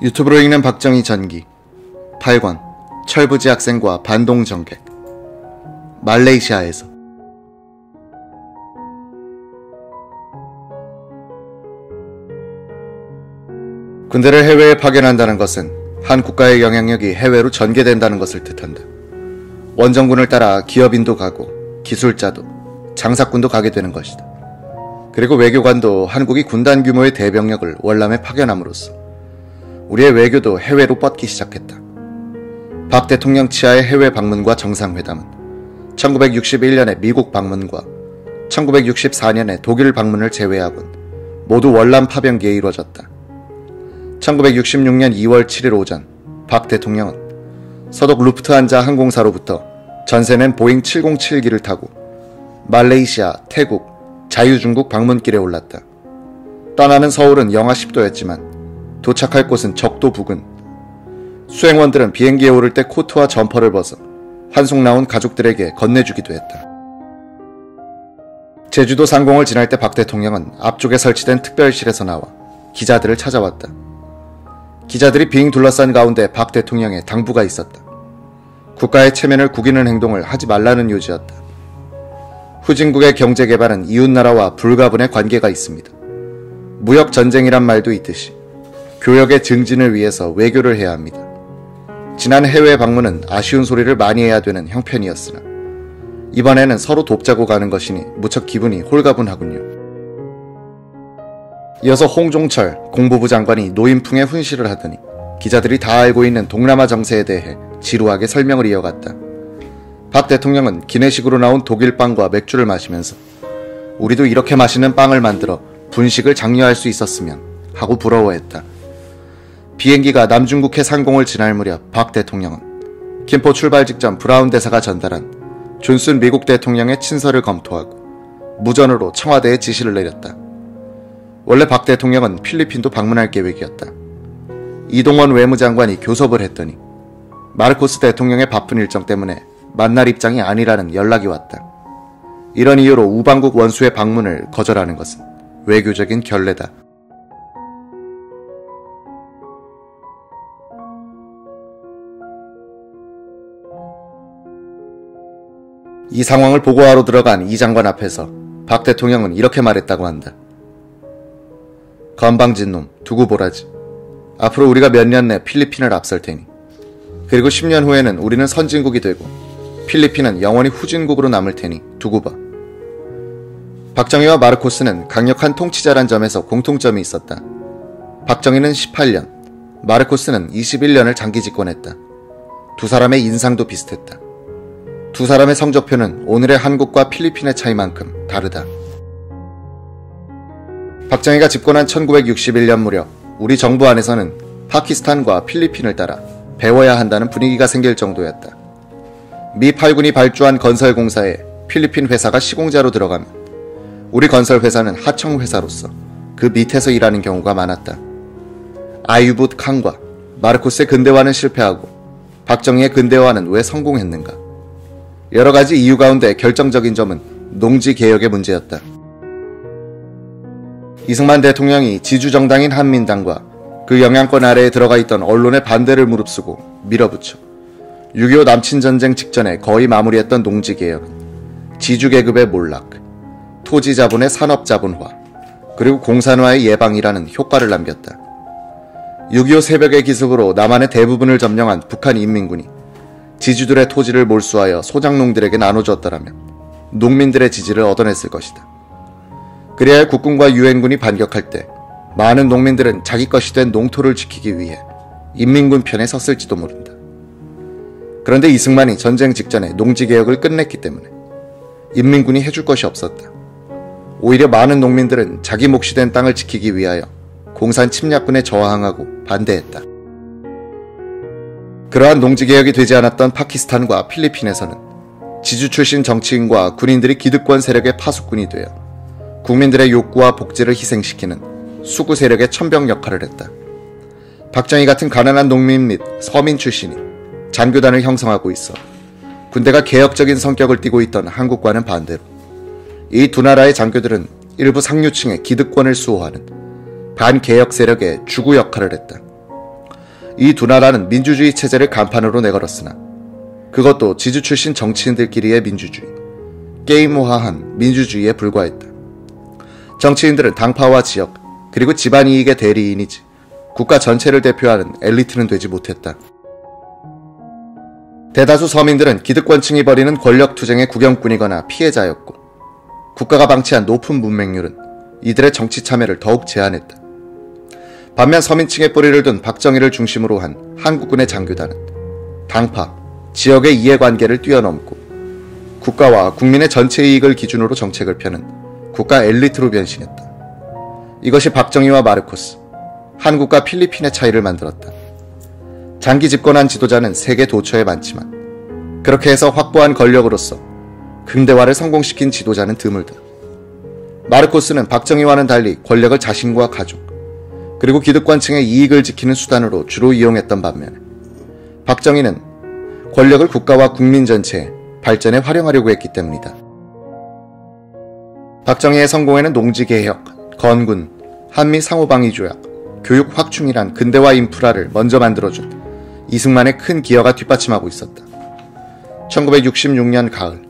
유튜브로 읽는 박정희 전기 8권 철부지 학생과 반동 정객. 말레이시아에서. 군대를 해외에 파견한다는 것은 한 국가의 영향력이 해외로 전개된다는 것을 뜻한다. 원정군을 따라 기업인도 가고 기술자도 장사꾼도 가게 되는 것이다. 그리고 외교관도 한국이 군단 규모의 대병력을 월남에 파견함으로써 우리의 외교도 해외로 뻗기 시작했다. 박 대통령 치하의 해외 방문과 정상회담은 1961년의 미국 방문과 1964년의 독일 방문을 제외하곤 모두 월남 파병기에 이루어졌다. 1966년 2월 7일 오전 박 대통령은 서독 루프트한자 항공사로부터 전세낸 보잉 707기를 타고 말레이시아, 태국, 자유중국 방문길에 올랐다. 떠나는 서울은 영하 10도였지만 도착할 곳은 적도 부근. 수행원들은 비행기에 오를 때 코트와 점퍼를 벗어 환송 나온 가족들에게 건네주기도 했다. 제주도 상공을 지날 때 박 대통령은 앞쪽에 설치된 특별실에서 나와 기자들을 찾아왔다. 기자들이 빙 둘러싼 가운데 박 대통령의 당부가 있었다. 국가의 체면을 구기는 행동을 하지 말라는 요지였다. 후진국의 경제개발은 이웃나라와 불가분의 관계가 있습니다. 무역전쟁이란 말도 있듯이 교역의 증진을 위해서 외교를 해야 합니다. 지난 해외 방문은 아쉬운 소리를 많이 해야 되는 형편이었으나 이번에는 서로 돕자고 가는 것이니 무척 기분이 홀가분하군요. 이어서 홍종철 공보부 장관이 노인풍에 훈시를 하더니 기자들이 다 알고 있는 동남아 정세에 대해 지루하게 설명을 이어갔다. 박 대통령은 기내식으로 나온 독일빵과 맥주를 마시면서 우리도 이렇게 맛있는 빵을 만들어 분식을 장려할 수 있었으면 하고 부러워했다. 비행기가 남중국해 상공을 지날 무렵 박 대통령은 김포 출발 직전 브라운 대사가 전달한 존슨 미국 대통령의 친서를 검토하고 무전으로 청와대에 지시를 내렸다. 원래 박 대통령은 필리핀도 방문할 계획이었다. 이동원 외무장관이 교섭을 했더니 마르코스 대통령의 바쁜 일정 때문에 만날 입장이 아니라는 연락이 왔다. 이런 이유로 우방국 원수의 방문을 거절하는 것은 외교적인 결례다. 이 상황을 보고하러 들어간 이 장관 앞에서 박 대통령은 이렇게 말했다고 한다. 건방진 놈, 두고 보라지. 앞으로 우리가 몇 년 내 필리핀을 앞설 테니. 그리고 10년 후에는 우리는 선진국이 되고 필리핀은 영원히 후진국으로 남을 테니 두고 봐. 박정희와 마르코스는 강력한 통치자란 점에서 공통점이 있었다. 박정희는 18년, 마르코스는 21년을 장기 집권했다. 두 사람의 인상도 비슷했다. 두 사람의 성적표는 오늘의 한국과 필리핀의 차이만큼 다르다. 박정희가 집권한 1961년 무렵 우리 정부 안에서는 파키스탄과 필리핀을 따라 배워야 한다는 분위기가 생길 정도였다. 미 8군이 발주한 건설공사에 필리핀 회사가 시공자로 들어가면 우리 건설회사는 하청회사로서 그 밑에서 일하는 경우가 많았다. 아유붓 칸과 마르코스의 근대화는 실패하고 박정희의 근대화는 왜 성공했는가? 여러 가지 이유 가운데 결정적인 점은 농지개혁의 문제였다. 이승만 대통령이 지주정당인 한민당과 그 영향권 아래에 들어가 있던 언론의 반대를 무릅쓰고 밀어붙여 6.25 남친전쟁 직전에 거의 마무리했던 농지개혁은 지주계급의 몰락, 토지자본의 산업자본화, 그리고 공산화의 예방이라는 효과를 남겼다. 6.25 새벽의 기습으로 남한의 대부분을 점령한 북한 인민군이 지주들의 토지를 몰수하여 소작농들에게 나눠주었더라면 농민들의 지지를 얻어냈을 것이다. 그래야 국군과 유엔군이 반격할 때 많은 농민들은 자기 것이 된 농토를 지키기 위해 인민군 편에 섰을지도 모른다. 그런데 이승만이 전쟁 직전에 농지개혁을 끝냈기 때문에 인민군이 해줄 것이 없었다. 오히려 많은 농민들은 자기 몫이 된 땅을 지키기 위하여 공산 침략군에 저항하고 반대했다. 그러한 농지개혁이 되지 않았던 파키스탄과 필리핀에서는 지주 출신 정치인과 군인들이 기득권 세력의 파수꾼이 되어 국민들의 욕구와 복지를 희생시키는 수구 세력의 천병 역할을 했다. 박정희 같은 가난한 농민 및 서민 출신이 장교단을 형성하고 있어 군대가 개혁적인 성격을 띠고 있던 한국과는 반대로 이 두 나라의 장교들은 일부 상류층의 기득권을 수호하는 반개혁 세력의 주구 역할을 했다. 이 두 나라는 민주주의 체제를 간판으로 내걸었으나 그것도 지주 출신 정치인들끼리의 민주주의, 게임화한 민주주의에 불과했다. 정치인들은 당파와 지역, 그리고 집안 이익의 대리인이지 국가 전체를 대표하는 엘리트는 되지 못했다. 대다수 서민들은 기득권층이 벌이는 권력투쟁의 구경꾼이거나 피해자였고 국가가 방치한 높은 문맹률은 이들의 정치 참여를 더욱 제한했다. 반면 서민층의 뿌리를 둔 박정희를 중심으로 한 한국군의 장교단은 당파, 지역의 이해관계를 뛰어넘고 국가와 국민의 전체 이익을 기준으로 정책을 펴는 국가 엘리트로 변신했다. 이것이 박정희와 마르코스, 한국과 필리핀의 차이를 만들었다. 장기 집권한 지도자는 세계 도처에 많지만 그렇게 해서 확보한 권력으로서 근대화를 성공시킨 지도자는 드물다. 마르코스는 박정희와는 달리 권력을 자신과 가족, 그리고 기득권층의 이익을 지키는 수단으로 주로 이용했던 반면에 박정희는 권력을 국가와 국민 전체의 발전에 활용하려고 했기 때문이다. 박정희의 성공에는 농지개혁, 건군, 한미 상호방위조약, 교육 확충이란 근대화 인프라를 먼저 만들어준 이승만의 큰 기여가 뒷받침하고 있었다. 1966년 가을,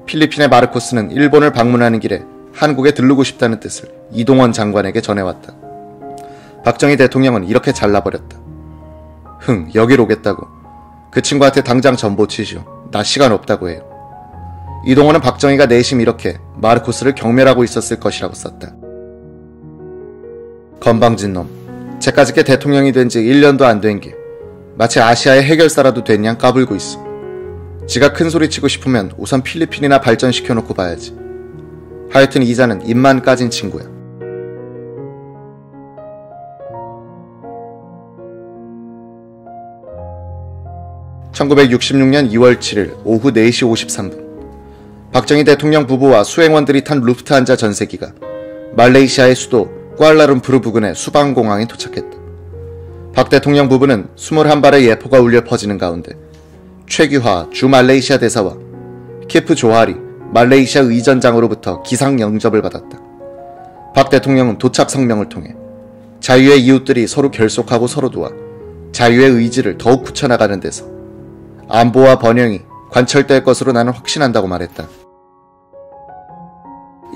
필리핀의 마르코스는 일본을 방문하는 길에 한국에 들르고 싶다는 뜻을 이동원 장관에게 전해왔다. 박정희 대통령은 이렇게 잘라버렸다. 흥, 여길 오겠다고. 그 친구한테 당장 전보 치시오. 나 시간 없다고 해요. 이동원은 박정희가 내심 이렇게 마르코스를 경멸하고 있었을 것이라고 썼다. 건방진 놈. 제까짓게 대통령이 된 지 1년도 안 된 게 마치 아시아의 해결사라도 된 양 까불고 있어. 지가 큰 소리 치고 싶으면 우선 필리핀이나 발전시켜놓고 봐야지. 하여튼 이자는 입만 까진 친구야. (1966년 2월 7일) 오후 4시 53분 박정희 대통령 부부와 수행원들이 탄 루프트한자 전세기가 말레이시아의 수도 쿠알라룸푸르 부근의 수방공항에 도착했다. 박 대통령 부부는 21발의 예포가 울려 퍼지는 가운데 최규하 주 말레이시아 대사와 케프 조하리 말레이시아 의전장으로부터 기상 영접을 받았다. 박 대통령은 도착 성명을 통해 자유의 이웃들이 서로 결속하고 서로 도와 자유의 의지를 더욱 굳혀나가는 데서 안보와 번영이 관철될 것으로 나는 확신한다고 말했다.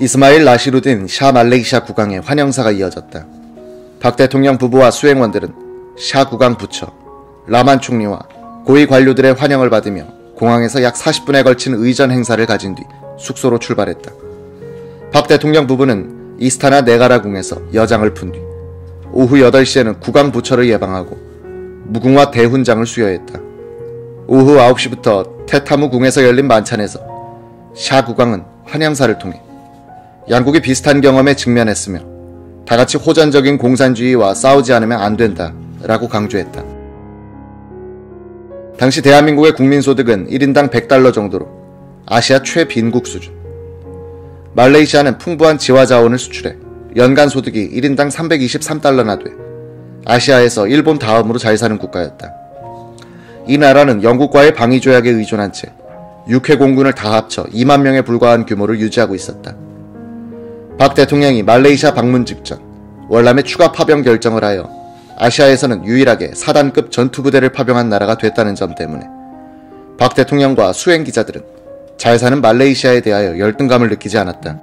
이스마일 나시루딘 샤 말레이시아 국왕의 환영사가 이어졌다. 박 대통령 부부와 수행원들은 샤 국왕 부처, 라만 총리와 고위 관료들의 환영을 받으며 공항에서 약 40분에 걸친 의전 행사를 가진 뒤 숙소로 출발했다. 박 대통령 부부는 이스타나 네가라 궁에서 여장을 푼 뒤 오후 8시에는 국왕 부처를 예방하고 무궁화 대훈장을 수여했다. 오후 9시부터 테타무 궁에서 열린 만찬에서 샤 국왕은 환영사를 통해 양국이 비슷한 경험에 직면했으며 다같이 호전적인 공산주의와 싸우지 않으면 안 된다 라고 강조했다. 당시 대한민국의 국민소득은 1인당 100달러 정도로 아시아 최빈국 수준. 말레이시아는 풍부한 지화자원을 수출해 연간 소득이 1인당 323달러나 돼 아시아에서 일본 다음으로 잘 사는 국가였다. 이 나라는 영국과의 방위조약에 의존한 채 육해 공군을 다 합쳐 2만 명에 불과한 규모를 유지하고 있었다. 박 대통령이 말레이시아 방문 직전 월남에 추가 파병 결정을 하여 아시아에서는 유일하게 4단급 전투부대를 파병한 나라가 됐다는 점 때문에 박 대통령과 수행기자들은 잘 사는 말레이시아에 대하여 열등감을 느끼지 않았다.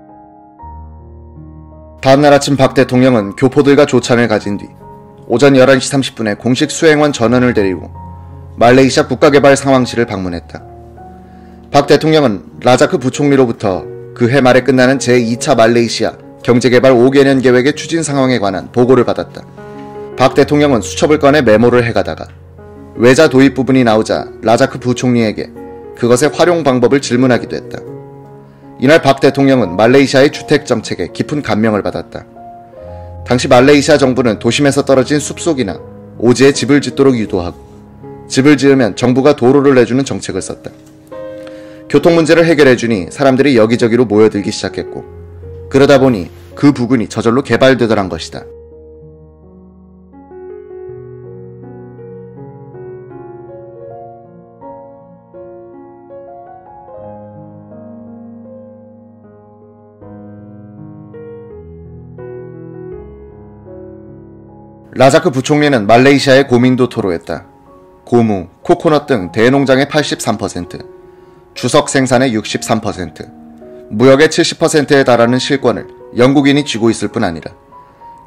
다음날 아침 박 대통령은 교포들과 조찬을 가진 뒤 오전 11시 30분에 공식 수행원 전원을 데리고 말레이시아 국가개발상황실을 방문했다. 박 대통령은 라자크 부총리로부터 그해 말에 끝나는 제2차 말레이시아 경제개발 5개년 계획의 추진 상황에 관한 보고를 받았다. 박 대통령은 수첩을 꺼내 메모를 해가다가 외자 도입 부분이 나오자 라자크 부총리에게 그것의 활용 방법을 질문하기도 했다. 이날 박 대통령은 말레이시아의 주택정책에 깊은 감명을 받았다. 당시 말레이시아 정부는 도심에서 떨어진 숲속이나 오지에 집을 짓도록 유도하고 집을 지으면 정부가 도로를 내주는 정책을 썼다. 교통 문제를 해결해주니 사람들이 여기저기로 모여들기 시작했고 그러다 보니 그 부근이 저절로 개발되더란 것이다. 라자크 부총리는 말레이시아의 고민도 토로했다. 고무, 코코넛 등 대농장의 83%, 주석 생산의 63%, 무역의 70%에 달하는 실권을 영국인이 쥐고 있을 뿐 아니라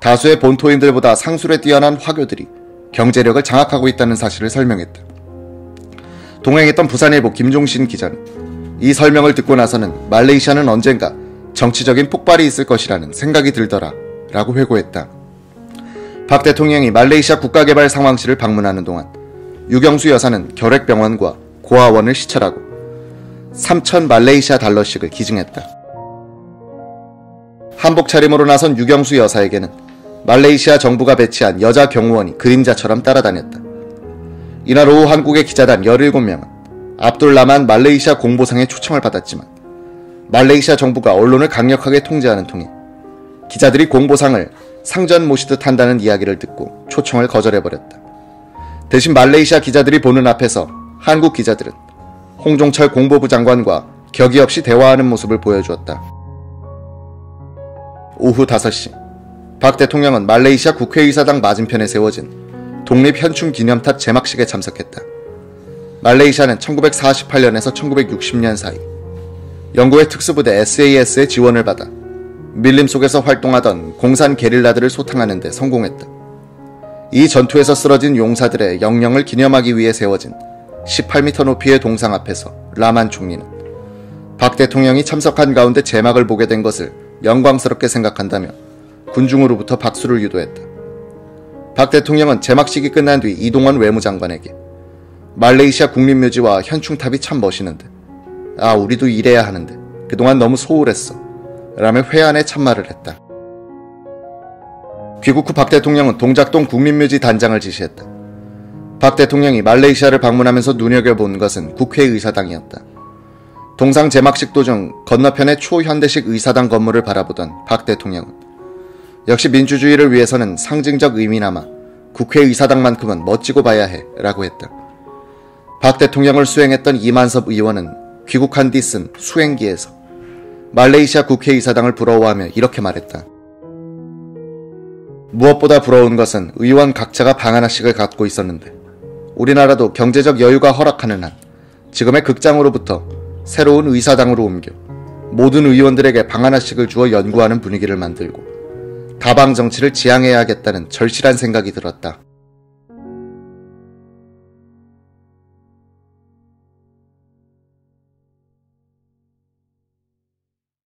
다수의 본토인들보다 상술에 뛰어난 화교들이 경제력을 장악하고 있다는 사실을 설명했다. 동행했던 부산일보 김종신 기자는 이 설명을 듣고 나서는 말레이시아는 언젠가 정치적인 폭발이 있을 것이라는 생각이 들더라 라고 회고했다. 박 대통령이 말레이시아 국가개발상황실을 방문하는 동안 유경수 여사는 결핵병원과 고아원을 시찰하고 3,000 말레이시아 달러씩을 기증했다. 한복 차림으로 나선 유경수 여사에게는 말레이시아 정부가 배치한 여자 경호원이 그림자처럼 따라다녔다. 이날 오후 한국의 기자단 17명은 압둘라만 말레이시아 공보상의 초청을 받았지만 말레이시아 정부가 언론을 강력하게 통제하는 통에 기자들이 공보상을 상전 모시듯 한다는 이야기를 듣고 초청을 거절해버렸다. 대신 말레이시아 기자들이 보는 앞에서 한국 기자들은 홍종철 공보부 장관과 격이 없이 대화하는 모습을 보여주었다. 오후 5시, 박 대통령은 말레이시아 국회의사당 맞은편에 세워진 독립현충기념탑 제막식에 참석했다. 말레이시아는 1948년에서 1960년 사이 영국의 특수부대 SAS의 지원을 받아 밀림 속에서 활동하던 공산 게릴라들을 소탕하는 데 성공했다. 이 전투에서 쓰러진 용사들의 영령을 기념하기 위해 세워진 18m 높이의 동상 앞에서 라만 총리는 박 대통령이 참석한 가운데 제막을 보게 된 것을 영광스럽게 생각한다며 군중으로부터 박수를 유도했다. 박 대통령은 제막식이 끝난 뒤 이동원 외무장관에게 말레이시아 국립묘지와 현충탑이 참 멋있는데 우리도 이래야 하는데 그동안 너무 소홀했어 라며 회한의 참말을 했다. 귀국 후 박 대통령은 동작동 국립묘지 단장을 지시했다. 박 대통령이 말레이시아를 방문하면서 눈여겨본 것은 국회의사당이었다. 동상 제막식 도중 건너편의 초현대식 의사당 건물을 바라보던 박 대통령은 역시 민주주의를 위해서는 상징적 의미나마 국회의사당만큼은 멋지고 봐야 해 라고 했다. 박 대통령을 수행했던 이만섭 의원은 귀국한 뒤 쓴 수행기에서 말레이시아 국회의사당을 부러워하며 이렇게 말했다. 무엇보다 부러운 것은 의원 각자가 방 하나씩을 갖고 있었는데 우리나라도 경제적 여유가 허락하는 한 지금의 극장으로부터 새로운 의사당으로 옮겨 모든 의원들에게 방 하나씩을 주어 연구하는 분위기를 만들고 다방 정치를 지향해야겠다는 절실한 생각이 들었다.